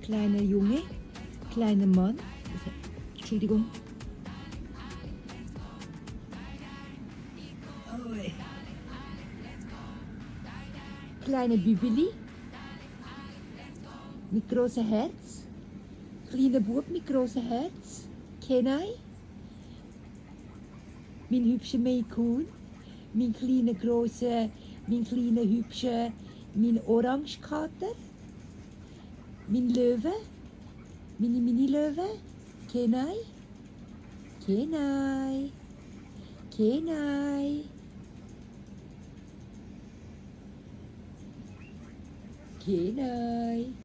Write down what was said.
kleiner Junge, kleiner Mann, Entschuldigung. Ui. Kleine Bübeli mit großem Herz, kleiner Bub mit großem Herz, Kenai, mein hübscher Maine Coon, mein kleiner hübscher, mein Orangekater, mein Löwe, meine Mini-Löwe, Kenai, Kenai, Kenai, Kenai.